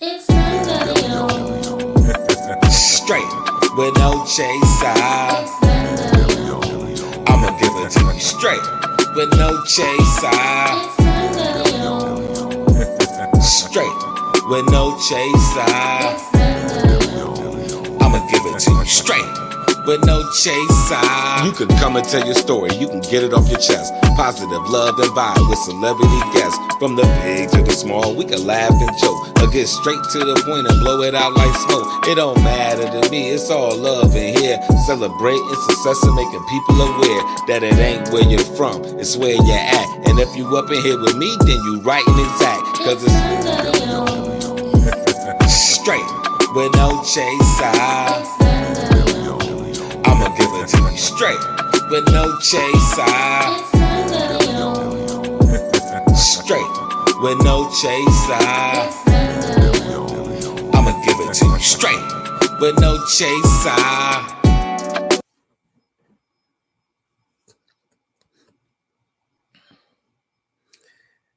It's ManDeleon. Straight with no chaser. It's ManDeleon. I'ma give it to you straight with no chaser. It's ManDeleon. Straight with no chaser. It's ManDeleon. I'ma give it to you straight with no chaser. You can come and tell your story, you can get it off your chest. Positive love and vibe with celebrity guests. From the big to the small, we can laugh and joke, or get straight to the point and blow it out like smoke. It don't matter to me, it's all love in here. Celebrating success and making people aware that it ain't where you're from, it's where you're at. And if you up in here with me, then you right and exact. Cause It's it's ManDeleon. straight with no chaser. It's ManDeleon. I'ma give it to you straight with no chaser. It's ManDeleon. Straight with no chaser. It's ManDeleon. I'ma give it to you straight with no chaser.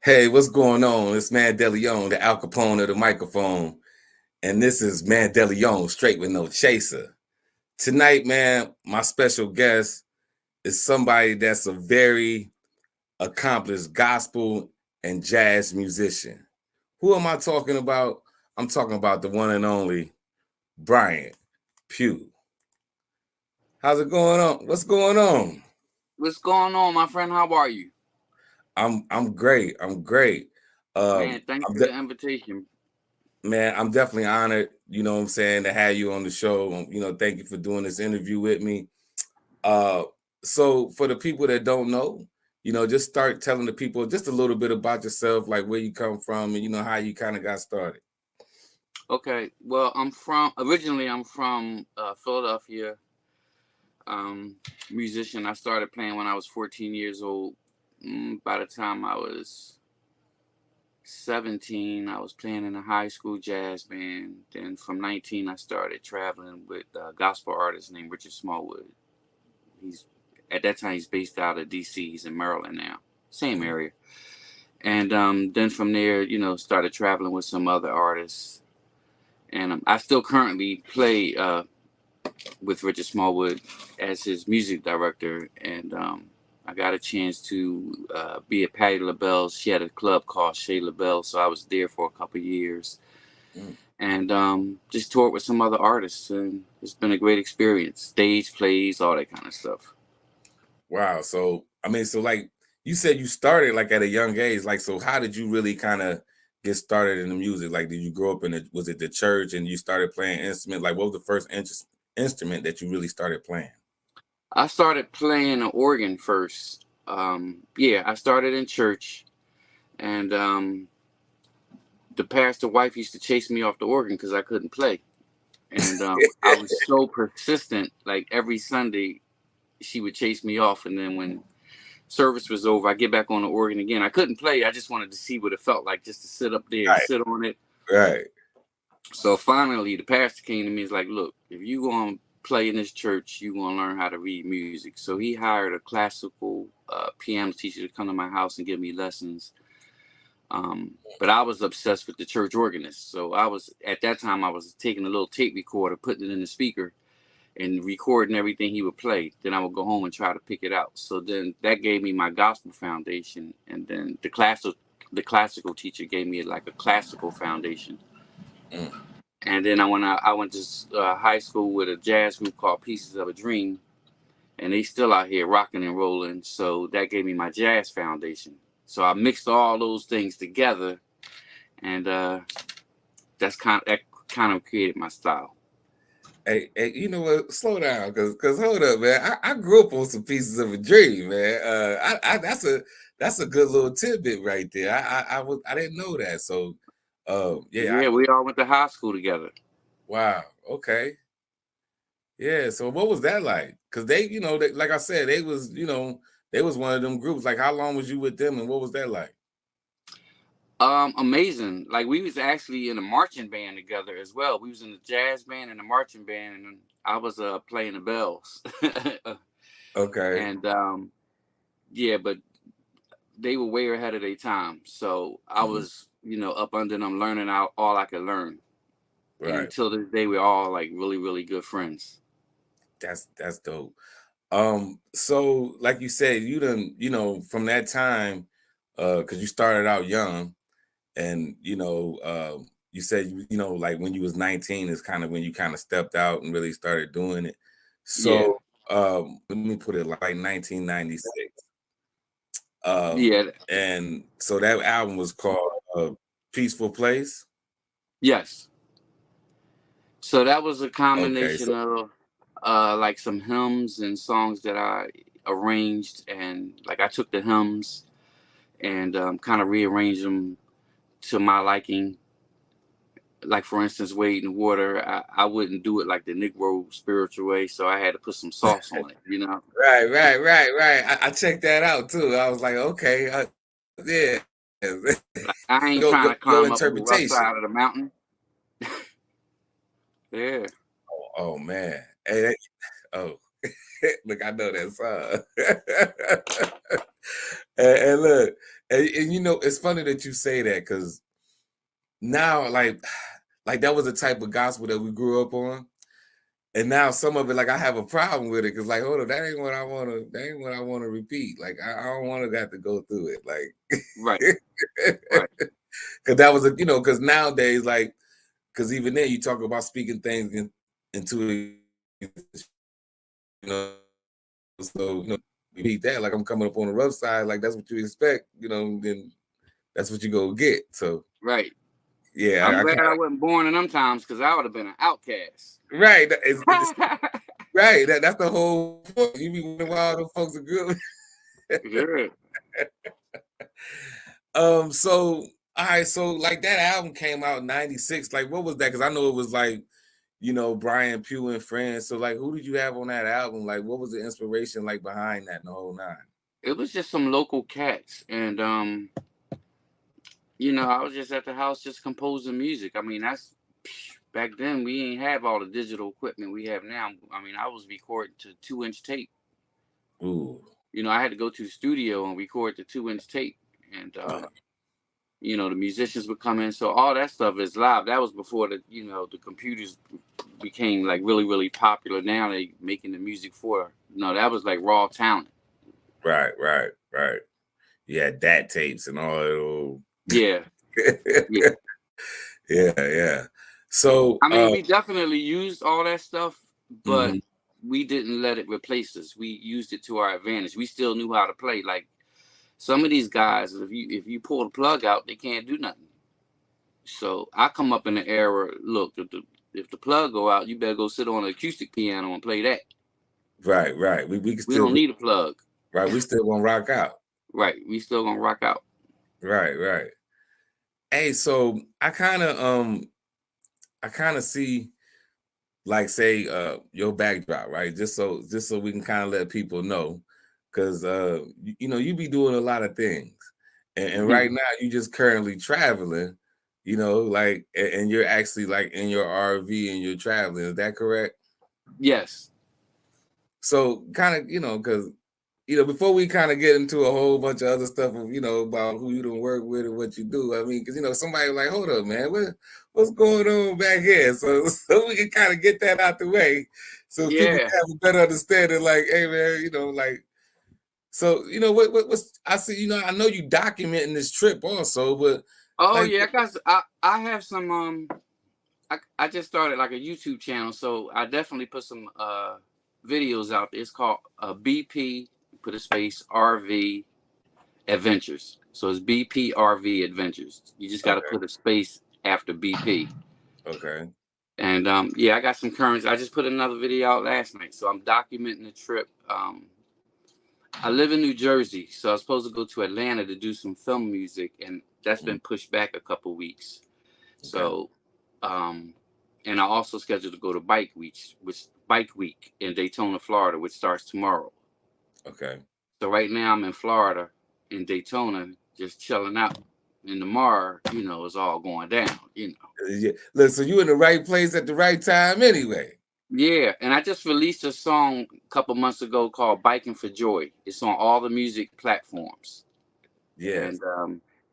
Hey, what's going on? It's ManDeleon, the Al Capone of the microphone. And this is ManDeleon, straight with no chaser. Tonight, man, my special guest is somebody that's a very accomplished gospel and jazz musician. Who am I talking about? I'm talking about the one and only Bryant Pugh. How's it going on? What's going on? What's going on, my friend? How are you? I'm great. I'm great. Man, thanks I'm for de- the invitation. man, I'm definitely honored, you know what I'm saying, to have you on the show. Thank you for doing this interview with me. Uh, so for the people that don't know, just start telling the people just a little bit about yourself, like where you come from and how you kind of got started. Okay, well, originally I'm from Philadelphia. Musician. I started playing when I was 14 years old. By the time I was 17, I was playing in a high school jazz band. Then from 19, I started traveling with a gospel artist named Richard Smallwood. He's At that time he's based out of DC. He's in Maryland now, same area. And then from there, started traveling with some other artists. And I still currently play with Richard Smallwood as his music director. And I got a chance to be at Patti LaBelle's. She had a club called Chez LaBelle, so I was there for a couple of years. Mm. And just toured with some other artists. And it's been a great experience. Stage plays, all that kind of stuff. Wow. So like you said, you started like at a young age. Like, so how did you really kind of get started in the music? Like, did you grow up was it the church and you started playing instrument? Like, what was the first instrument that you really started playing? I started playing the organ first. Yeah, I started in church. And the pastor wife used to chase me off the organ because I couldn't play. And I was so persistent. Like every Sunday, she would chase me off. And then when service was over, I get back on the organ again. I couldn't play. I just wanted to see what it felt like just to sit up there and Right. sit on it. Right. So finally, the pastor came to me and was like, look, if you going to play in this church, you going to learn how to read music. So he hired a classical piano teacher to come to my house and give me lessons. But I was obsessed with the church organist. So at that time, I was taking a little tape recorder, putting it in the speaker and recording everything he would play. Then I would go home and try to pick it out. So then that gave me my gospel foundation. And then the classical teacher gave me like a classical foundation. Mm. And then I went to high school with a jazz group called Pieces of a Dream. And they still out here rocking and rolling. So that gave me my jazz foundation. So I mixed all those things together, and that kind of created my style. Hey, you know what? Slow down, cause hold up, man. I grew up on some Pieces of a Dream, man. That's a good little tidbit right there. I didn't know that. So, yeah. Yeah, we all went to high school together. Wow. Okay. Yeah. So what was that like? Cause like I said, they was one of them groups. Like, how long was you with them, and what was that like? Amazing. Like we was actually in a marching band together as well. We was in the jazz band and the marching band, and I was playing the bells. Okay. And yeah, but they were way ahead of their time. So I Mhm. was up under them, learning out all I could learn. And Right. till this day, we're all like really, really good friends. That's dope. So like you said, you done, from that time, because you started out young, and you said like when you was 19 is kind of when you kind of stepped out and really started doing it. Yeah, So let me put it like 1996. yeah, And so that album was called Peaceful Place. yes. So that was a Okay, so combination of like some hymns and songs that I arranged, and like I took the hymns and kind of rearranged them to my liking. Like for instance, "Wade in the Water," I wouldn't do it like the Negro spiritual way, so I had to put some sauce on it. right. I checked that out too. I was like, okay, yeah. Like I ain't your, trying your to your climb up the rough interpretation. side of the mountain. Yeah, Oh man. Hey, oh, look, I know that song. And look, and it's funny that you say that because now, like that was the type of gospel that we grew up on. And now some of it, like I have a problem with it because, like, hold on, that ain't what I want to. That ain't what I want to repeat. Like, I don't want to have to go through it. Like, right, right, because that was because nowadays, like, because even then you talk about speaking things into you know, so repeat that. Like I'm coming up on the rough side. Like that's what you expect. Then that's what you go get. So right. yeah, I'm I glad kind I wasn't born in them times because I would have been an outcast. of right. It's right. That's the whole point. You be wondering why all those folks are good. Yeah. So all right, so like that album came out in 96. Like what was that? Because I know it was like, Bryant Pugh and friends. So like who did you have on that album? Like what was the inspiration like behind that and the whole nine? It was just some local cats, and I was just at the house just composing music. I mean, that's back then we ain't have all the digital equipment we have now. I mean, I was recording to 2-inch tape. Ooh. I had to go to the studio and record the 2-inch tape, and the musicians would come in. So all that stuff is live. That was before the computers became like really, really popular. Now they making the music for. No, that was like raw talent. Right. You had dat tapes and all that old. Yeah, yeah. Yeah. So I mean, we definitely used all that stuff, but mhm. we didn't let it replace us. We used it to our advantage. We still knew how to play. Like some of these guys, if you pull the plug out, they can't do nothing. So I come up in the era. Look, if the plug go out, you better go sit on an acoustic piano and play that. Right. We can We still don't need a plug. right. We still gonna rock out. Right. We still gonna rock out. Right. Hey, so I kind of see like say your backdrop, right? Just so we can kind of let people know. Cause you be doing a lot of things. And right now you just currently traveling, like and you're actually like in your RV and you're traveling. Is that correct? Yes. So kind of, because before we kind of get into a whole bunch of other stuff of, about who you don't work with and what you do, I mean, because somebody like, hold up, man, what's going on back here? So so we can kind of get that out the way, so people Yeah. can have a better understanding. Like, hey, man, like, so what's I see, I know you documenting this trip also, but Oh like, yeah. I have some. I just started like a YouTube channel, so I definitely put some videos out there. It's called BP. Put a space RV Adventures. So it's BPRV Adventures. You just got to okay, put a space after BP. okay, And yeah, I got some currents. I just put another video out last night, so I'm documenting the trip. I live in New Jersey, so I was supposed to go to Atlanta to do some film music, and that's mhm, been pushed back a couple weeks. okay, So, and I also scheduled to go to Bike Week in Daytona, Florida, which starts tomorrow. okay. So right now I'm in Florida, in Daytona, just chilling out. And tomorrow, it's all going down. Yeah. Look, so you in the right place at the right time anyway. Yeah, and I just released a song a couple months ago called "Biking for Joy." It's on all the music platforms, Yes.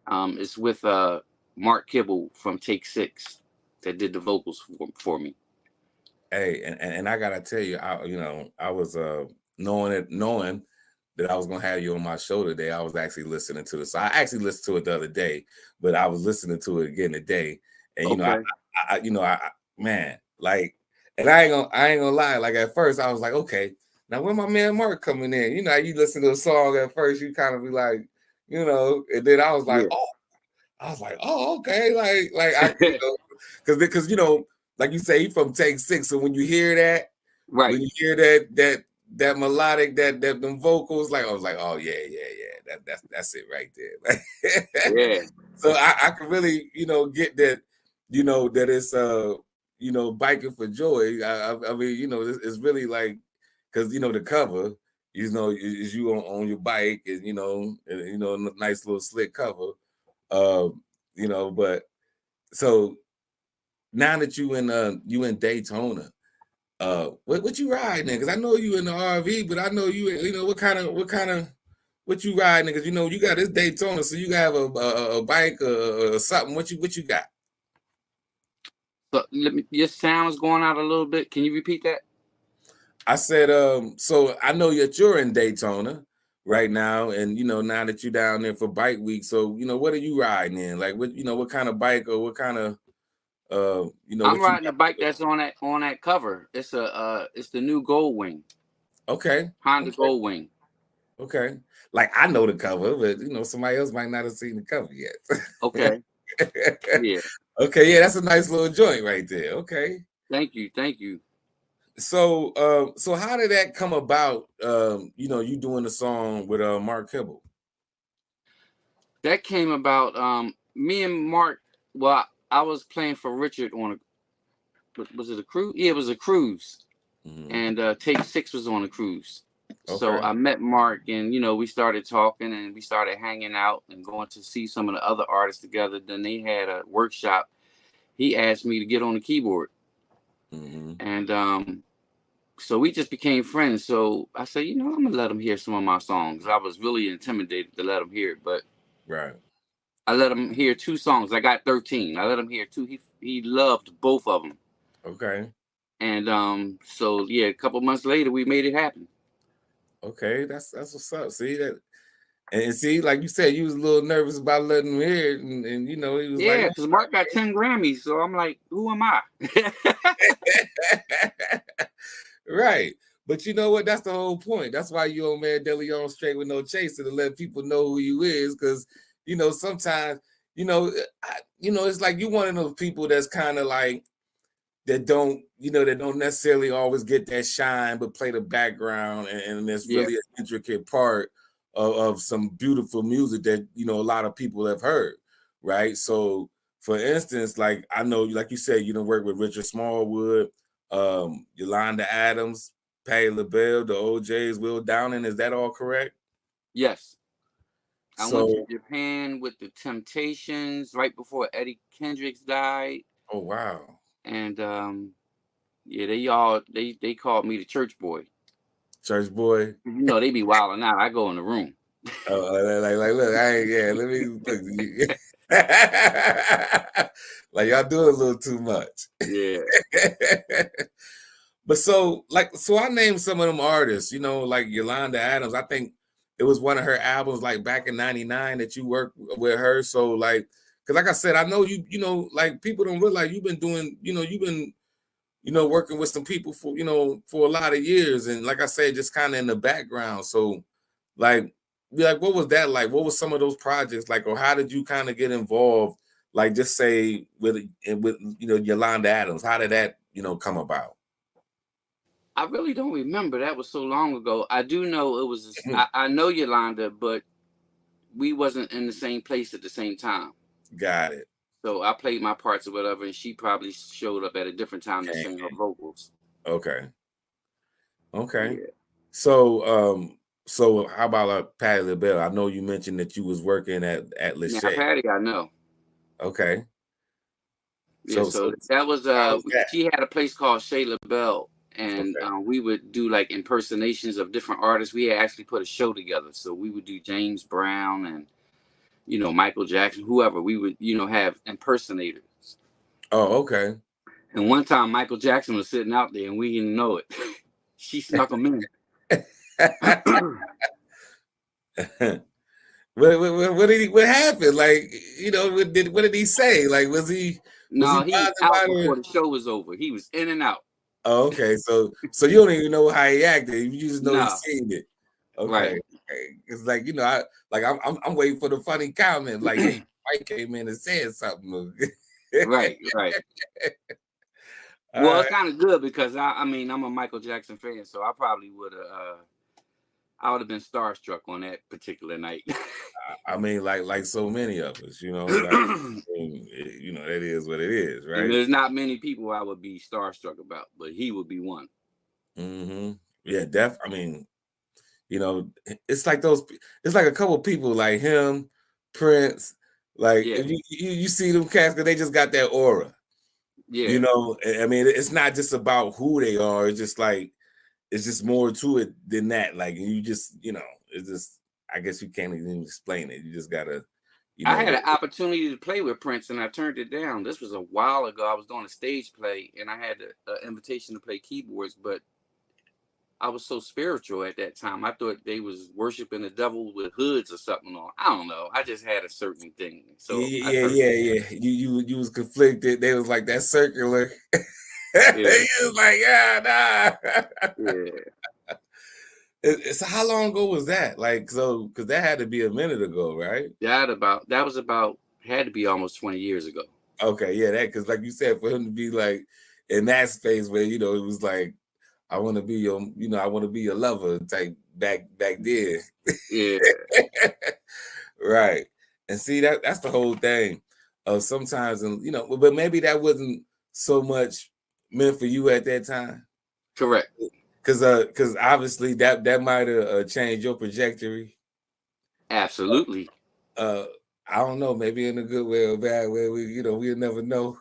and it's with Mark Kibble from Take Six that did the vocals for me. Hey, and I gotta tell you, I was knowing that I was gonna have you on my show today. I was actually listening to it. So I actually listened to it the other day, but I was listening to it again today. And Okay. man, like, and I ain't gonna lie. Like at first, I was like, okay, now when my man Mark coming in, you know, you listen to a song at first, you kind of be like, and then I was like, Yeah. oh, okay, because like you say, he from Take Six, so when you hear that, Right. when you hear that melodic, that them vocals, like I was like, oh yeah, that's it right there. Yeah. So I can really, get that, that it's biking for joy. I mean, it's really like, because the cover, is you on your bike, and a nice little slick cover. But so now that you in Daytona, what you riding? Because I know you in the RV, but I know you what you riding? Because you got this Daytona, so you got a bike or something. What you got? So your sound is going out a little bit. Can you repeat that? I said, so I know that you're in Daytona right now, and now that you're down there for Bike Week, so what are you riding in? Like what kind of bike, or what kind of I'm what you riding a bike that's on that cover. It's it's the new Gold Wing. okay. Honda Gold Wing. Okay. Like I know the cover, but somebody else might not have seen the cover yet. Okay. Yeah. Okay, yeah, that's a nice little joint right there. Okay. Thank you. So how did that come about? You doing the song with Mark Kibble? That came about me and Mark. Well, I was playing for Richard on was it a cruise? Yeah, it was a cruise. Mm-hmm. And Take Six was on a cruise. So Okay. I met Mark, and we started talking, and we started hanging out and going to see some of the other artists together. Then they had a workshop. He asked me to get on the keyboard, Mm-hmm. and so we just became friends. So I said, I'm gonna let him hear some of my songs. I was really intimidated to let him hear it, but Right. I let him hear 2 songs. I got 13. I let him hear 2. He loved both of them. Okay. And so yeah, a couple months later, we made it happen. Okay, that's what's up. See that, and see, like you said, you was a little nervous about letting him hear it, and he was like, Yeah, because Mark got 10 Grammys, so I'm like, who am I? right. But you know what? That's the whole point. That's why you on ManDeleon straight with no chaser, to let people know who you is. Because sometimes it's like you one of those people that's kind of like that don't necessarily always get that shine, but play the background, and it's Yeah. really an intricate part of some beautiful music that a lot of people have heard, right? So for instance, like I know, like you said, you work with Richard Smallwood, Yolanda Adams, Patti LaBelle, the OJs, Will Downing. Is that all correct? Yes. I went to So, Japan with the Temptations right before Eddie Kendricks died. oh wow. And yeah, they called me the church boy. Church boy. They be wilding out. I go in the room. Like, look, I ain't, yeah, let me look. Like y'all doing a little too much. Yeah. But so I named some of them artists, like Yolanda Adams. I think it was one of her albums, like back in '99, that you worked with her. So like, because like I said, I know like people don't realize you've been doing, you've been, working with some people for, for a lot of years. And like I said, just kind of in the background. So like, what was that like? What was some of those projects like, or how did you kind of get involved? Like, just say with Yolanda Adams, how did that come about? I really don't remember. That was so long ago. I do know it was. I know Yolanda, but we wasn't in the same place at the same time. Got it. So I played my parts or whatever, and she probably showed up at a different time to sing her vocals. Okay. Yeah. So how about Patti LaBelle? I know you mentioned that you was working at Now Lachey. Patti, I know. Okay. Yeah. So that was how's that? she had a place called Chez LaBelle, and we would do like impersonations of different artists. We had actually put a show together, so we would do James Brown and Michael Jackson, whoever. We would, have impersonators. Oh, okay. And one time Michael Jackson was sitting out there and we didn't know it. She snuck him in. What did he? What happened? Like, what did he say? Like, was he No, he was bothered out by before her? the show was over. He was in and out. Oh, okay. So you don't even know how he acted. You just know he No, seen it. right. Okay. Okay. It's like, I'm waiting for the funny comment. Like, hey, Mike came in and said something. Right. Well, it's kind of good because I'm a Michael Jackson fan, so I probably would have I would have been starstruck on that particular night. I mean, like so many of us, that is what it is, And right? there's not many people I would be starstruck about, but he would be one. Mm-hmm. Yeah, I mean, it's like it's like a couple people like him, Prince, like Yeah. if you see them cats, because they just got that aura. Yeah. I mean, it's not just about who they are. It's just like, it's just more to it than that. Like, you just, it's just, I guess you can't even explain it. You just gotta, I had an opportunity to play with Prince and I turned it down. This was a while ago. I was doing a stage play and I had an invitation to play keyboards, but I was so spiritual at that time. I thought they was worshiping the devil with hoods or something on. I don't know. I just had a certain thing. So yeah. You was conflicted. They was like that circular. Yeah. He was like, nah. Yeah. So how long ago was that? Like, so, because that had to be a minute ago, right? That was about had to be almost 20 years ago. Okay, yeah, that, because like you said, for him to be like in that space where it was like, I want to be your, I want to be your lover type back then. Yeah. Right. And see, that's the whole thing. Sometimes, and but maybe that wasn't so much meant for you at that time. Correct. Because obviously that might have changed your trajectory. Absolutely. I don't know, maybe in a good way or bad way. We'll never know.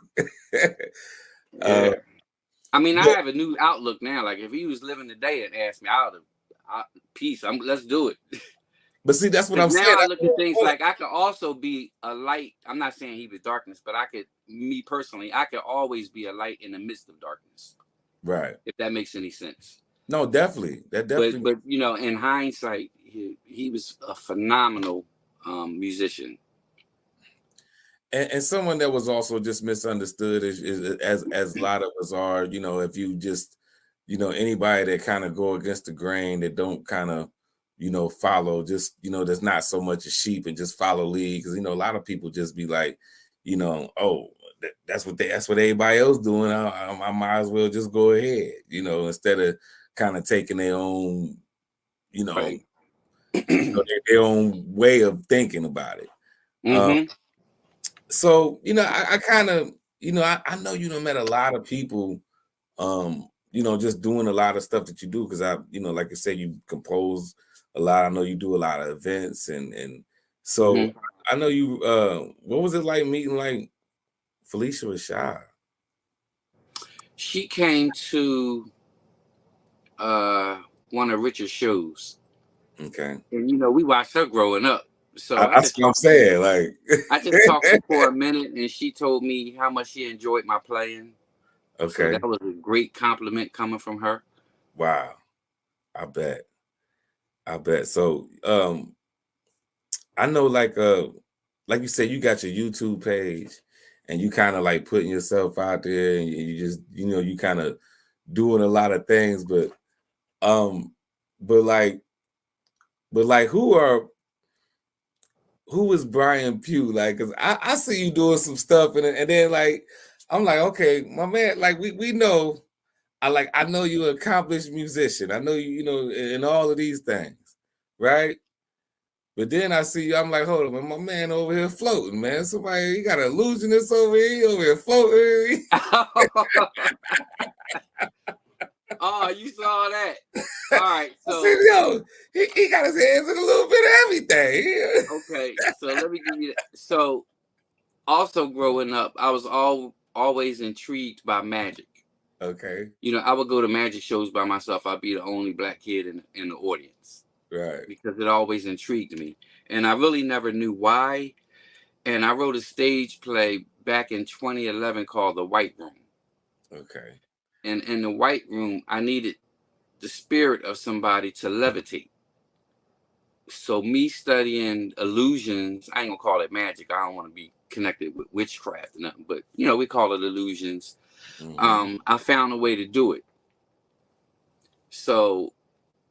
Yeah. I mean, I have a new outlook now. Like if he was living today and asked me, peace. Let's do it. But see, that's what I'm saying. Now I look at things like I could also be a light. I'm not saying he was darkness, but me personally, I could always be a light in the midst of darkness. Right. If that makes any sense. No, definitely. That definitely. But in hindsight, he was a phenomenal musician. And someone that was also just misunderstood as a lot of us are, if you just, anybody that kind of go against the grain, that don't kind of, follow, just, there's not so much a sheep and just follow lead. Because, a lot of people just be like, oh, that's what everybody else doing. I might as well just go ahead, instead of kind of taking their own, Right. their own way of thinking about it. Mm-hmm. So, I kind of, I know you done met a lot of people, just doing a lot of stuff that you do. Cause like I said, you compose a lot. I know you do a lot of events and so I know you, what was it like meeting like Felicia Rashad? She came to one of Richard's shows. Okay. And we watched her growing up. So that's what I'm saying. Like I just talked to her for a minute and she told me how much she enjoyed my playing. Okay. So that was a great compliment coming from her. Wow. I bet. So I know like you said, you got your YouTube page and you kind of like putting yourself out there and you just, you kind of doing a lot of things, but who is Bryant Pugh? Like, cause I see you doing some stuff and then like, I'm like, okay, my man, like we know, I know you're an accomplished musician. I know you, in all of these things, right? But then I see you, I'm like, hold on, my man over here floating, man. Somebody, he got an illusionist over here floating. Oh, you saw that. All right. So I said, he got his hands in a little bit of everything. Okay, so let me give you that. So also growing up, I was always intrigued by magic. Okay. I would go to magic shows by myself. I'd be the only black kid in the audience. Right. Because it always intrigued me. And I really never knew why. And I wrote a stage play back in 2011 called The White Room. Okay. And in The White Room, I needed the spirit of somebody to levitate. So me studying illusions, I ain't gonna call it magic. I don't want to be connected with witchcraft or nothing, but we call it illusions. I found a way to do it. So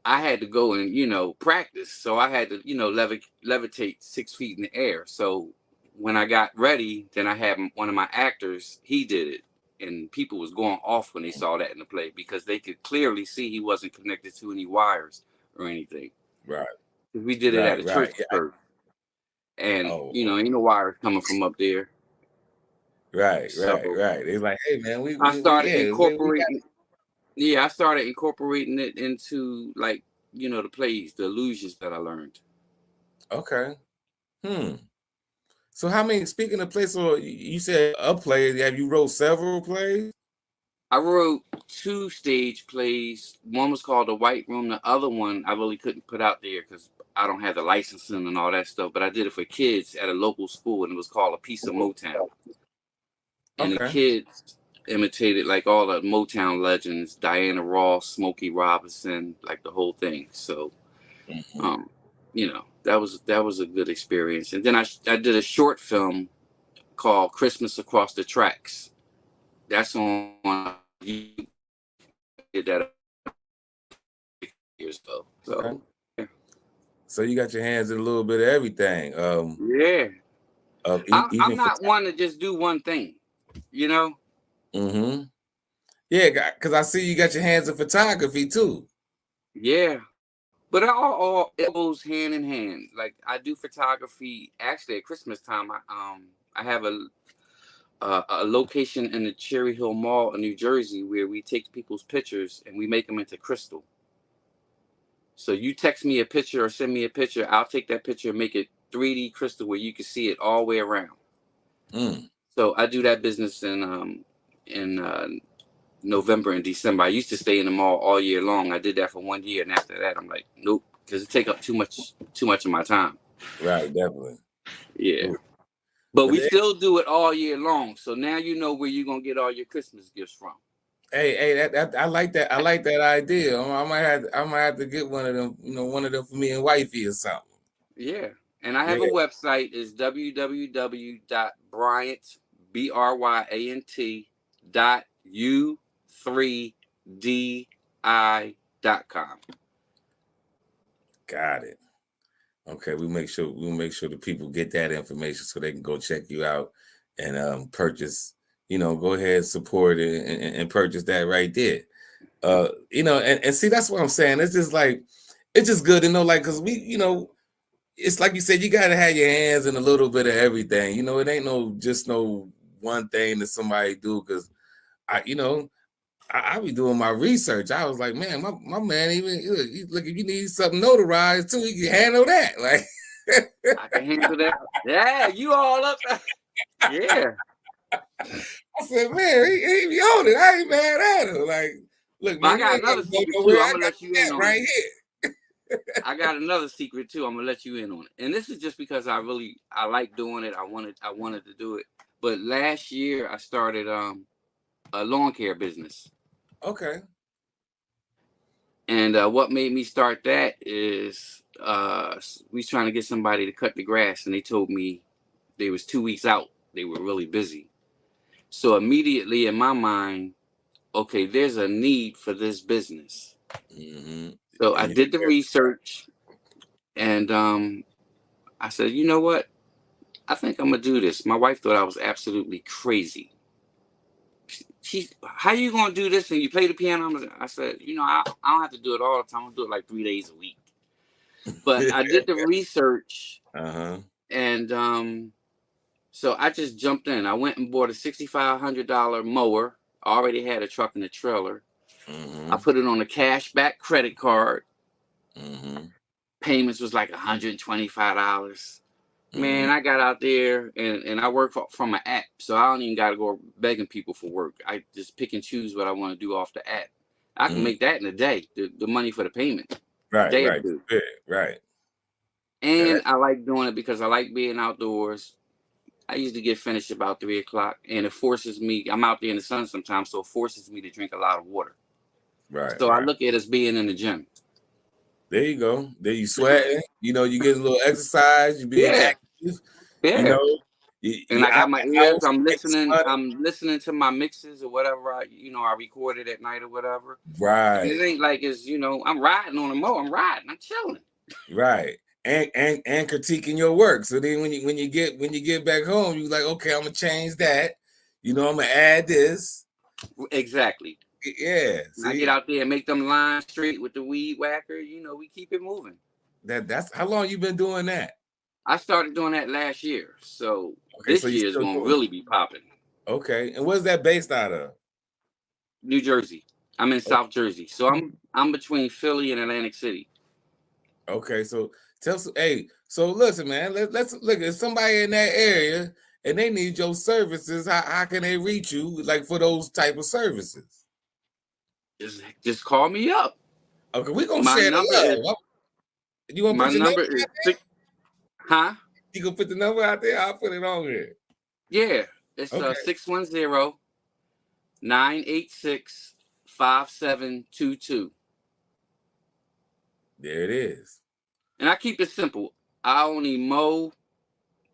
I had to go and practice. So I had to levitate 6 feet in the air. So when I got ready, then I had one of my actors. He did it, and people was going off when they saw that in the play because they could clearly see he wasn't connected to any wires or anything. Right. We did it at a Right. church Yeah. first, and Oh. ain't no wires coming from up there. Right. So They're like, hey man, I started we got. incorporating. Yeah, I started incorporating it into like the plays, the illusions that I learned. Okay. So how many? Speaking of plays, so you said a play. Have you wrote several plays? I wrote 2 stage plays. One was called The White Room. The other one I really couldn't put out there because I don't have the licensing and all that stuff. But I did it for kids at a local school, and it was called A Piece of Motown. And the Okay. kids imitated like all the Motown legends, Diana Ross, Smokey Robinson, like the whole thing. So, that was a good experience. And then I did a short film called Christmas Across the Tracks. That's on YouTube. Did that years ago. Okay. So So you got your hands in a little bit of everything. yeah, I'm Even for. not one to just do one thing. Yeah, because I see you got your hands in photography too. Yeah, but it goes hand in hand. Like I do photography. Actually, at Christmas time, I have a location in the Cherry Hill Mall in New Jersey where we take people's pictures and we make them into crystal. So you text me a picture or send me a picture, I'll take that picture and make it 3D crystal where you can see it all the way around. So I do that business in November and December. I used to stay in the mall all year long. I did that for 1 year, and after that, I'm like, nope, because it take up too much of my time. Right, definitely. Yeah, Ooh. but we still do it all year long. So now you know where you're gonna get all your Christmas gifts from. Hey, that I like that. I like that idea. I might have to get one of them. One of them for me and wifey or something. Yeah, and I have Yeah. a website. Is www.bryant.u3di.com. Got it. Okay, we'll make sure the people get that information so they can go check you out and purchase. Go ahead, support it and purchase that right there. And see, that's what I'm saying. It's just like, it's just good to know, like, because it's like you said, you got to have your hands in a little bit of everything. It ain't no one thing that somebody do, because I be doing my research. I was like, man, my man, even look, if you need something notarized too, he can handle that. Like, I can handle that. Yeah, you all up. Yeah. I said, man, he be on it. I ain't mad at him. Like, look, But man, I you got ain't got another to go secret too. nowhere. I'm I gonna got let you in that on right it. here. I got another secret too. I'm gonna let you in on it. And this is just because I like doing it. I wanted to do it. But last year I started a lawn care business. Okay. And what made me start that is we was trying to get somebody to cut the grass, and they told me they was 2 weeks out. They were really busy. So immediately in my mind, okay, there's a need for this business. So I did the research, and I said, you know what? I think I'm gonna do this. My wife thought I was absolutely crazy. How you gonna do this and you play the piano? I said, I don't have to do it all the time. I'll do it like 3 days a week. But I did the research, and so I just jumped in. I went and bought a $6,500 mower. I already had a truck and a trailer. I put it on a cashback credit card. Payments was like $125. Man, I got out there and I work from an app, so I don't even got to go begging people for work. I just pick and choose what I want to do off the app. I can make that in a day, the money for the payment. Right. Day or two. Right. And I like doing it because I like being outdoors. I usually get finished about 3 o'clock, and it forces me. I'm out there in the sun sometimes, so it forces me to drink a lot of water. Right, So I right. look at it as being in the gym. There you go. There you sweating. You know, you get a little exercise. You being Yeah, active. You yeah. know, And I I got my ears. was I'm getting listening. sweaty. I'm listening to my mixes or whatever I recorded at night or whatever. And Right, it ain't like it's I'm riding on a mo. I'm riding. I'm chilling. right. And critiquing your work. So then when you get back home, you like, okay, I'm gonna change that. You know, I'm gonna add this. Exactly. Yeah. And I get See, out there and make them lines straight with the weed whacker. We keep it moving. that's how long you been doing that. I started doing that last year, so Okay, so this you year is still gonna doing really be popping. it. Okay. And what's that based out of? New Jersey. I'm in Oh, South Jersey, so I'm between Philly and Atlantic City. okay, so tell us, hey, so listen, man, let's look at somebody in that area and they need your services. How can they reach you like for those type of services? Just call me up. Okay, we're gonna My share number the is love. You gonna my put your number number is out there? six. Huh? You gonna put the number out there? I'll put it on here. Yeah, it's Okay, 610-986-5722. there it is. And I keep it simple. I only mow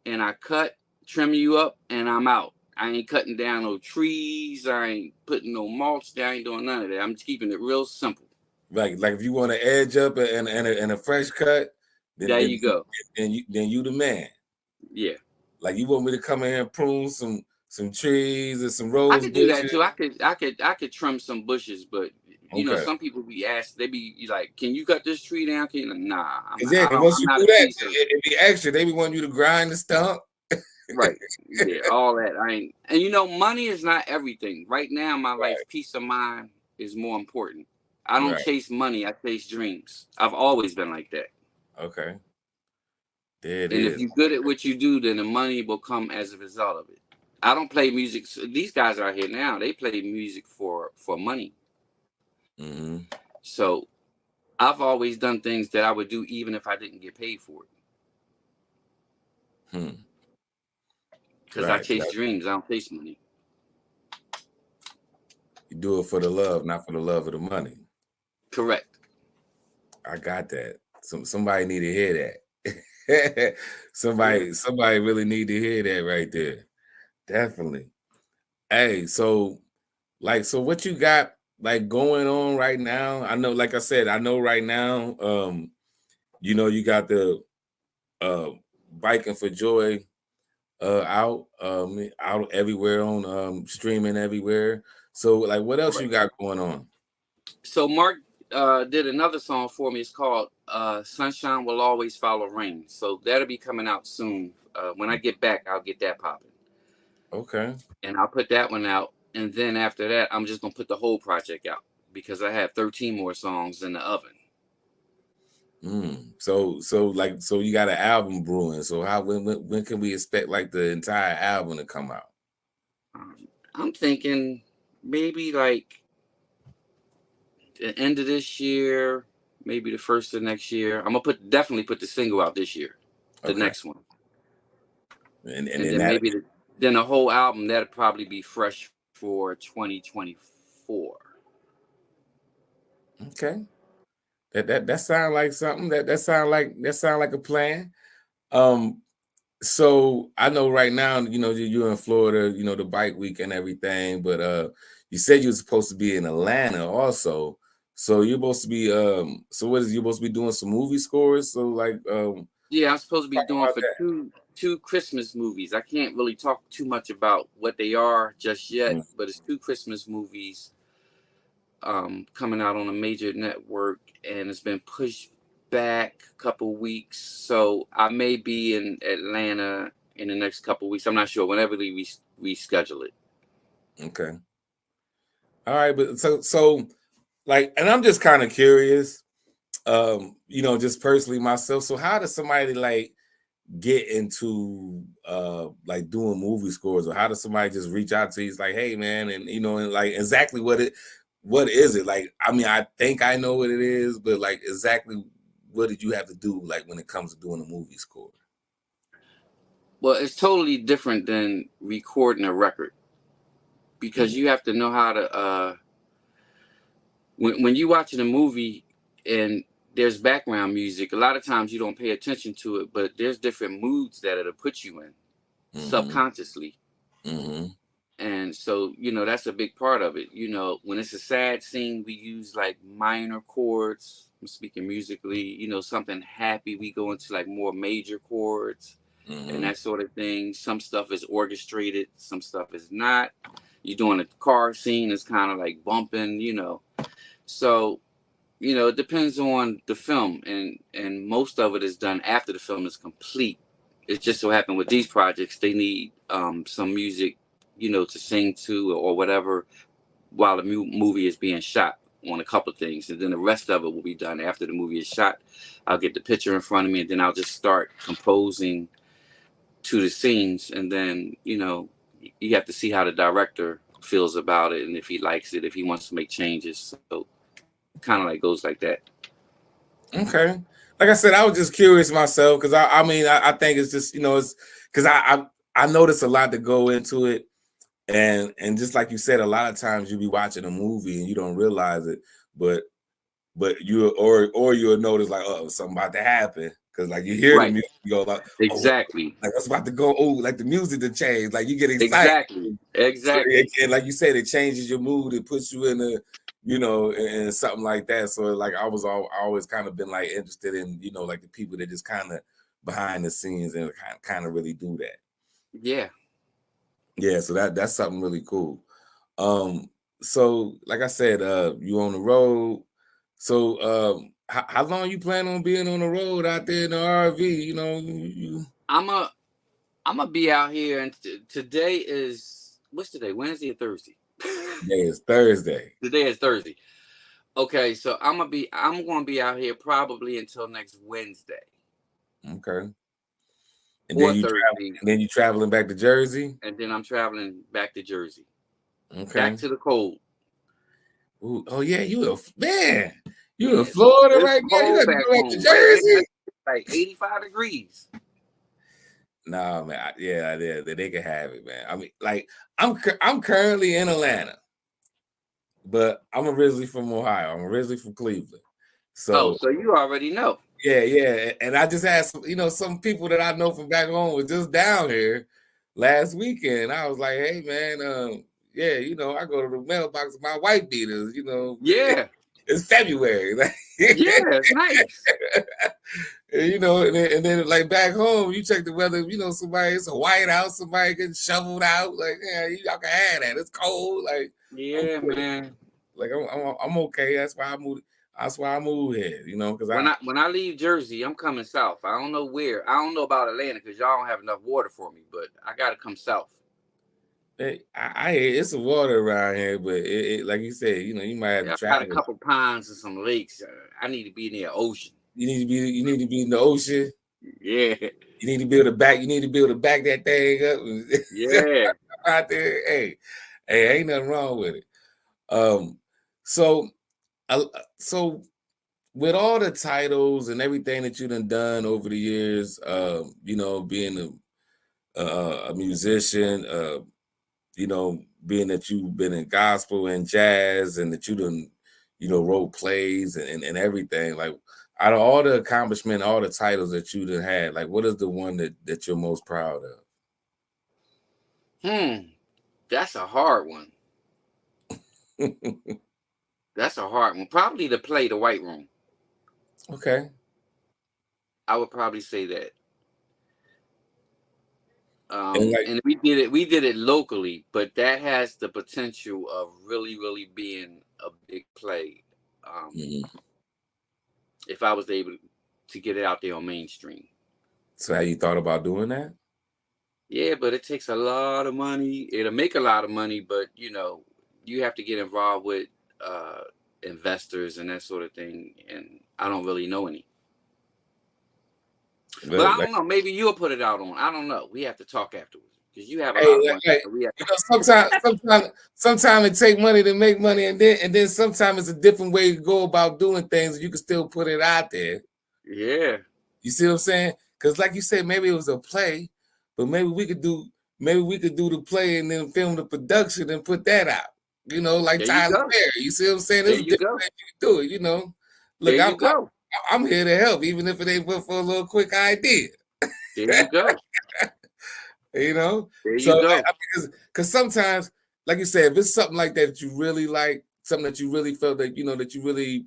and I cut, trim you up, and I'm out. I ain't cutting down no trees. I ain't putting no mulch down. I ain't doing none of that. I'm just keeping it real simple. Like if you want to edge up and a fresh cut, then There you go. you the man. Yeah. Like you want me to come in here and prune some trees and some I rose could do that bushes. too. I could trim some bushes, but Okay. some people be asked, they be like, "Can you cut this tree down?" Can you? Nah, Cause yeah, I cause don't. once I'm you not do a that, tree surgeon. it be extra. They be wanting you to grind the stump. Right. Yeah, all that. I ain't. And money is not everything. Right now, my life, Right, peace of mind is more important. I don't right. chase money. I chase dreams. I've always been like that. Okay. There it And if is. you're good at what you do, then the money will come as a result of it. I don't play music. These guys out here now, they play music for money. Mm-hmm. So I've always done things that I would do even if I didn't get paid for it. Hmm. Because I Right. chase dreams. I don't chase money. You do it for the love, not for the love of the money. Correct. I got that. Somebody need to hear that. Yeah. somebody really need to hear that right there. Definitely. Hey, so what you got like going on right now? I know, like I said, I know right now, you got the uh Biking for Joy out everywhere on streaming everywhere. So like what else you Correct. got going on? So Mark did another song for me. It's called "Sunshine Will Always Follow Rain." So that'll be coming out soon. When I get back, I'll get that popping, Okay. and I'll put that one out. And then after that, I'm just gonna put the whole project out because I have 13 more songs in the oven. So you got an album brewing. So when can we expect like the entire album to come out? I'm thinking maybe like the end of this year, maybe the first of next year. I'm gonna definitely put the single out this year, the Okay. next one, And and then then that then the whole album that'll probably be fresh for 2024. okay. That sound like something. That sound like a plan. Um so I know right now, you're in Florida, the bike week and everything, but you said you were supposed to be in Atlanta also. So you're supposed to be so what is you supposed to be doing some movie scores? So like Yeah, I'm supposed to be talk doing about for that. two Christmas movies. I can't really talk too much about what they are just yet, Mm, but it's two Christmas movies coming out on a major network, and it's been pushed back a couple weeks. So I may be in Atlanta in the next couple weeks. I'm not sure. Whenever we reschedule it. okay. All right, but so like, and I'm just kind of curious, just personally myself. So how does somebody like get into like doing movie scores, or how does somebody just reach out to you? It's like, hey man, and like exactly what is it? Like, I mean, I think I know what it is, but like exactly what did you have to do like when it comes to doing a movie score? Well, it's totally different than recording a record because you have to know how to. When you watching a movie and there's background music, a lot of times you don't pay attention to it, but there's different moods that it'll put you in subconsciously. Mm-hmm. And so, that's a big part of it. When it's a sad scene, we use like minor chords. I'm speaking musically, something happy, we go into like more major chords and that sort of thing. Some stuff is orchestrated, some stuff is not. You're doing a car scene, it's kind of like bumping. So, it depends on the film, and most of it is done after the film is complete. It just so happened with these projects, they need some music, to sing to or whatever while the movie is being shot on a couple of things. And then the rest of it will be done after the movie is shot. I'll get the picture in front of me, and then I'll just start composing to the scenes. And then, you have to see how the director feels about it and if he likes it, if he wants to make changes. So kind of like goes like that. Okay. Like I said, I was just curious myself because I think it's just it's because I notice a lot to go into it, and just like you said, a lot of times you be watching a movie and you don't realize it, but you or you'll notice like, oh, something about to happen because like you hear the music, you go like, oh, exactly, like what's about to go, oh, like the music to change, like you get excited, exactly, and like you said, it changes your mood, it puts you in a and something like that. So like I always kind of been like interested in like the people that just kind of behind the scenes and kind of really do that. Yeah. So that's something really cool. So like I said, you on the road. So how long you plan on being on the road out there in the RV? You I'm gonna be out here, and today is what's today? Wednesday or Thursday? Today is Thursday. Today is Thursday. Okay, so I'm gonna be out here probably until next Wednesday. Okay. And or then you traveling back to Jersey? And then I'm traveling back to Jersey. Okay. Back to the cold. Ooh, oh yeah, you in Florida right now. You got to go back to Jersey. Like 85 degrees. No, man. They can have it, man. I mean, like I'm currently in Atlanta, but I'm originally from Ohio. I'm originally from Cleveland. So you already know. Yeah. And I just had some people that I know from back home were just down here last weekend. I was like, hey man, I go to the mailbox with my white beaters, Yeah. It's February. Yeah, it's nice. And then like back home, you check the weather, somebody, it's a white house, somebody getting shoveled out. Like, yeah, y'all can have that. It's cold. Like, yeah, man. Like I'm okay. That's why I moved. That's why I moved here, because when I leave Jersey, I'm coming south. I don't know where. I don't know about Atlanta because y'all don't have enough water for me, but I gotta come south. I it's some water around here, but it like you said, you might have to travel. Got a couple ponds and some lakes. I need to be near ocean. You need to be in the ocean. Yeah. You need to be able to back. You need to be able to back that thing up. Yeah. Out there, hey, ain't nothing wrong with it. So with all the titles and everything that you done over the years, being a musician, being that you've been in gospel and jazz and that you done, wrote plays and everything, like out of all the accomplishment, all the titles that you done had, like what is the one that you're most proud of? That's a hard one. That's a hard one. Probably to play the White Room. Okay. I would probably say that. And we did it locally, but that has the potential of really, really being a big play. If I was able to get it out there on mainstream. So have you thought about doing that? Yeah, but it takes a lot of money. It'll make a lot of money, but you have to get involved with investors and that sort of thing, and I don't really know any. But I don't know. Maybe you'll put it out on. I don't know. We have to talk afterwards because you have a lot of money. Sometimes it takes money to make money, and then sometimes it's a different way to go about doing things. You can still put it out there. Yeah. You see what I'm saying? Because like you said, maybe it was a play, but maybe we could do the play and then film the production and put that out. Like There you Tyler go. Perry. You see what I'm saying? There There's you different go. ways you can do it. There Look, you go. I'm here to help, even if it ain't but for a little quick idea. There you go. There you So go. because sometimes, like you said, if it's something like that you really like, something that you really felt that that you really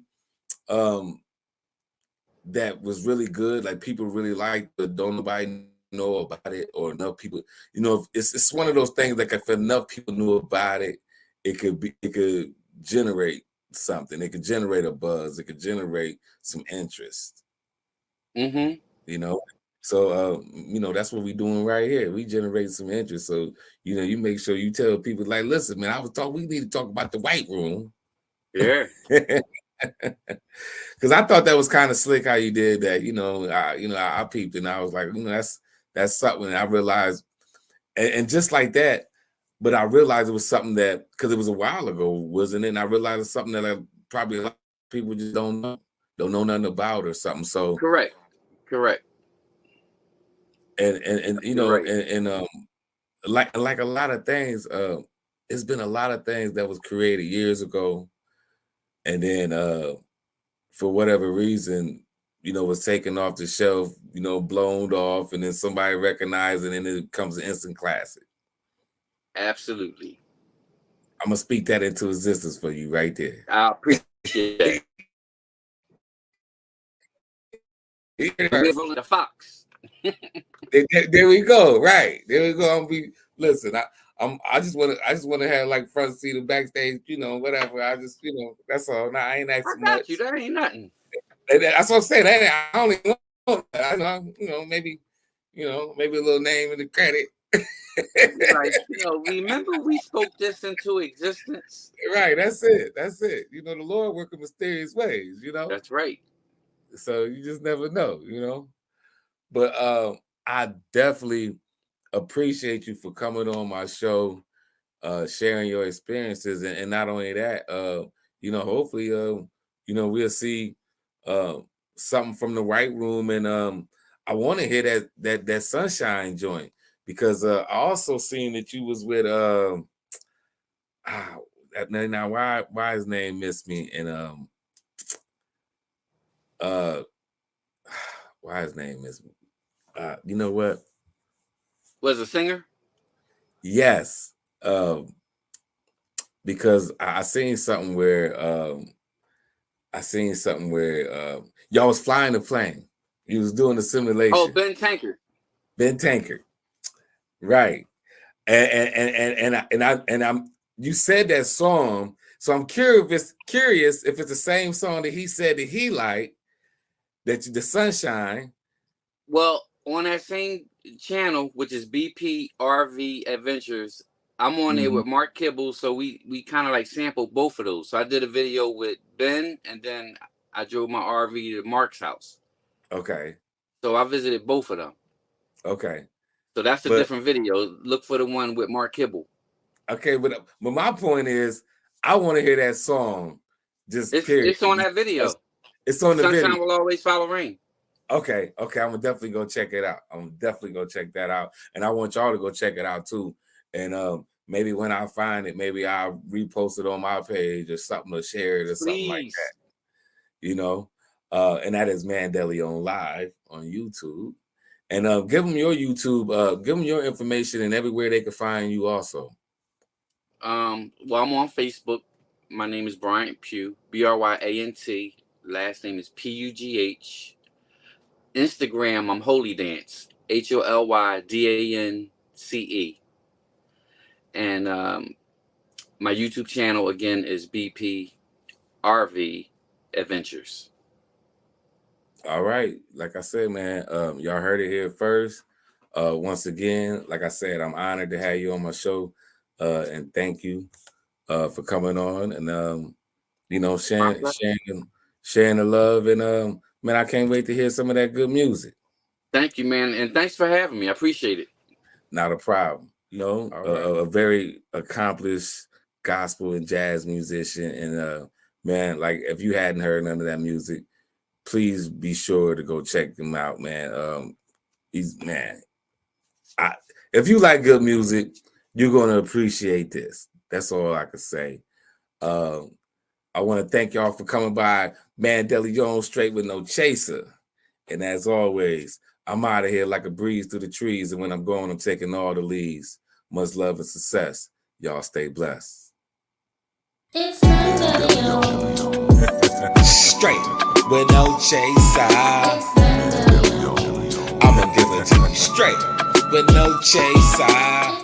that was really good, like people really liked, but don't nobody know about it, or enough people. It's one of those things like if enough people knew about it, it could generate something. It could generate a buzz. It could generate some interest. Mm-hmm. So that's what we're doing right here. We generate some interest. So you make sure you tell people like, listen, man, we need to talk about the white room. Yeah. Because I thought that was kind of slick how you did that. I peeped and I was like, that's something. And I realized, and just like that, but I realized it was something that, because it was a while ago, wasn't it? And I realized it's something that probably a lot of people just don't know nothing about or something. So Correct. and You're right. like a lot of things, it's been a lot of things that was created years ago, and then for whatever reason, was taken off the shelf, blown off, and then somebody recognized it, and it becomes an instant classic. Absolutely. I'm gonna speak that into existence for you right there. I appreciate that. We're rolling the fox. There we go. Right. There we go. Listen, I just want to have like front seat or backstage, whatever. I just, that's all. Nah, I ain't asking I got much. you. That ain't nothing. That's what I'm saying. I only want that. I know, maybe a little name in the credit. Like, remember we spoke this into existence? Right. That's it. The Lord work in mysterious ways, That's right. So you just never know. But I definitely appreciate you for coming on my show, sharing your experiences, and not only that, hopefully, we'll see something from the White Room, and I want to hear that Sunshine joint, because I also seen that you was with now why his name missed me, and why his name missed me. You know what? Was a singer? Yes. Because I seen something where y'all was flying the plane. You was doing the simulation. Oh, Ben Tankard. Ben Tankard. Right. And I'm you said that song, so I'm curious if it's the same song that he said that he liked, the Sunshine. Well, on that same channel, which is BP RV Adventures, I'm on there with Mark Kibble, so we kind of like sampled both of those. So I did a video with Ben, and then I drove my RV to Mark's house. Okay. So I visited both of them. Okay. So that's a different video. Look for the one with Mark Kibble. Okay, but my point is, I want to hear that song. It's on that video. It's on the video. Sunshine Will Always Follow Rain. Okay, I'm gonna definitely go check it out. I'm definitely go check that out, and I want y'all to go check it out too. And maybe when I find it, maybe I'll repost it on my page or something, or share it or something like that. And that is ManDeleon Live on YouTube. And give them your YouTube, give them your information and everywhere they can find you also. Well, I'm on Facebook. My name is Bryant Pugh, Bryant. Last name is Pugh. Instagram, I'm Holy Dance, HOLYDANCE. And my YouTube channel again is BP RV Adventures. All right, like I said, man, y'all heard it here first. Once again, like I said, I'm honored to have you on my show, and thank you for coming on and sharing the love, and man, I can't wait to hear some of that good music. Thank you, man, and thanks for having me. I appreciate it. Not a problem. A very accomplished gospel and jazz musician, and man, like if you hadn't heard none of that music, please be sure to go check him out, man. If you like good music, you're gonna appreciate this. That's all I can say. I want to thank y'all for coming by. ManDeleon, straight with no chaser. And as always, I'm out of here like a breeze through the trees. And when I'm going, I'm taking all the leads. Much love and success. Y'all stay blessed. It's ManDeleon. Straight with no chaser. It's ManDeleon. I'ma give it to you straight with no chaser.